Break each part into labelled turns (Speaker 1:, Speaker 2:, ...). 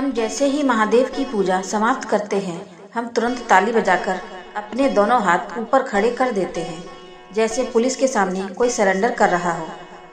Speaker 1: हम जैसे ही महादेव की पूजा समाप्त करते हैं, हम तुरंत ताली बजाकर अपने दोनों हाथ ऊपर खड़े कर देते हैं, जैसे पुलिस के सामने कोई सरेंडर कर रहा हो।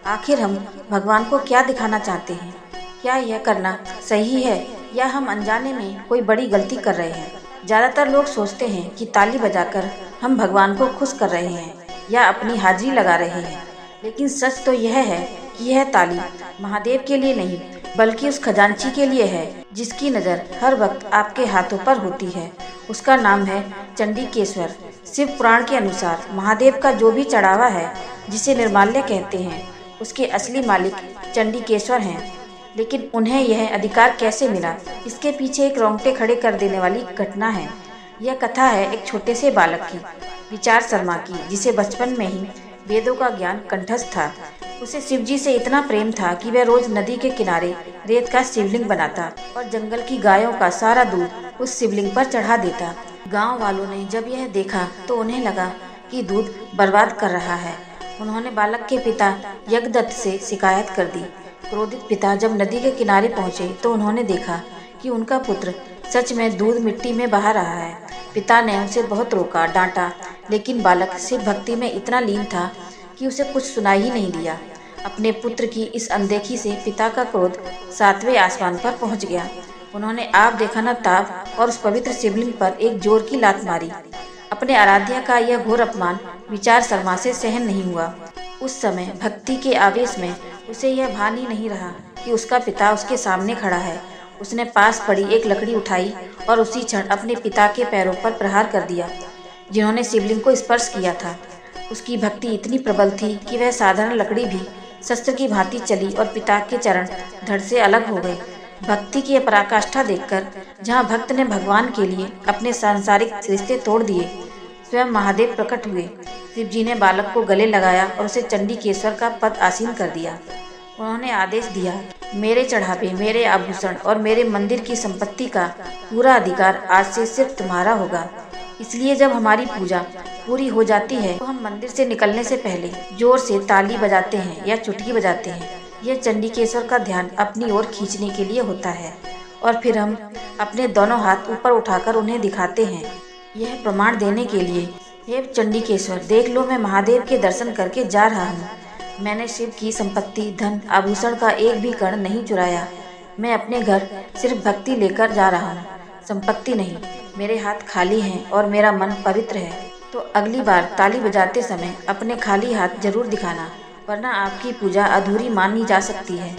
Speaker 1: आखिर हम भगवान को क्या दिखाना चाहते हैं? क्या यह करना सही है या हम अनजाने में कोई बड़ी गलती कर रहे हैं? ज़्यादातर लोग सोचते हैं कि ताली बजाकर हम भगवान को खुश कर रहे हैं या अपनी हाजिरी लगा रहे हैं, लेकिन सच तो यह है कि यह ताली महादेव के लिए नहीं बल्कि उस खजांची के लिए है जिसकी नज़र हर वक्त आपके हाथों पर होती है। उसका नाम है चंडीकेश्वर। शिव पुराण के अनुसार महादेव का जो भी चढ़ावा है, जिसे निर्माल्य कहते हैं, उसके असली मालिक चंडीकेश्वर हैं। लेकिन उन्हें यह अधिकार कैसे मिला, इसके पीछे एक रोंगटे खड़े कर देने वाली घटना है। यह कथा है एक छोटे से बालक की, विचार शर्मा की, जिसे बचपन में ही वेदों का ज्ञान कंठस्थ था। उसे शिवजी से इतना प्रेम था कि वह रोज नदी के किनारे रेत का शिवलिंग बनाता और जंगल की गायों का सारा दूध उस शिवलिंग पर चढ़ा देता। गांव वालों ने जब यह देखा तो उन्हें लगा कि दूध बर्बाद कर रहा है। उन्होंने बालक के पिता यज्ञदत्त से शिकायत कर दी। क्रोधित पिता जब नदी के किनारे पहुंचे तो उन्होंने देखा कि उनका पुत्र सच में दूध मिट्टी में बहा रहा है। पिता ने उसे बहुत रोका, डांटा, लेकिन बालक शिव भक्ति में इतना लीन था कि उसे कुछ सुनाई ही नहीं दिया। अपने पुत्र की इस अनदेखी से पिता का क्रोध 7वें आसमान पर पहुंच गया। उन्होंने आप देखा न ताप और उस पवित्र शिवलिंग पर एक जोर की लात मारी। अपने आराध्या का यह घोर अपमान विचार शर्मा से सहन नहीं हुआ। उस समय भक्ति के आवेश में उसे यह भान ही नहीं रहा कि उसका पिता उसके सामने खड़ा है। उसने पास पड़ी एक लकड़ी उठाई और उसी क्षण अपने पिता के पैरों पर प्रहार कर दिया जिन्होंने शिवलिंग को स्पर्श किया था। उसकी भक्ति इतनी प्रबल थी कि वह साधारण लकड़ी भी शस्त्र की भांति चली और पिता के चरण धड़ से अलग हो गए। भक्ति की पराकाष्ठा देखकर जहाँ भक्त ने भगवान के लिए अपने सांसारिक रिश्ते तोड़ दिए, स्वयं महादेव प्रकट हुए। शिवजी ने बालक को गले लगाया और उसे चंडीकेश्वर का पद आसीन कर दिया। उन्होंने आदेश दिया, मेरे चढ़ावे, मेरे आभूषण और मेरे मंदिर की संपत्ति का पूरा अधिकार आज से सिर्फ तुम्हारा होगा। इसलिए जब हमारी पूजा पूरी हो जाती है तो हम मंदिर से निकलने से पहले जोर से ताली बजाते हैं या चुटकी बजाते हैं। यह चंडीकेश्वर का ध्यान अपनी ओर खींचने के लिए होता है और फिर हम अपने दोनों हाथ ऊपर उठाकर उन्हें दिखाते हैं, यह प्रमाण देने के लिए, हे चंडीकेश्वर, देख लो, मैं महादेव के दर्शन करके जा रहा हूँ। मैंने शिव की संपत्ति, धन, आभूषण का एक भी कण नहीं चुराया। मैं अपने घर सिर्फ भक्ति लेकर जा रहा हूँ, संपत्ति नहीं। मेरे हाथ खाली हैं और मेरा मन पवित्र है। तो अगली बार ताली बजाते समय अपने खाली हाथ जरूर दिखाना, वरना आपकी पूजा अधूरी मानी जा सकती है।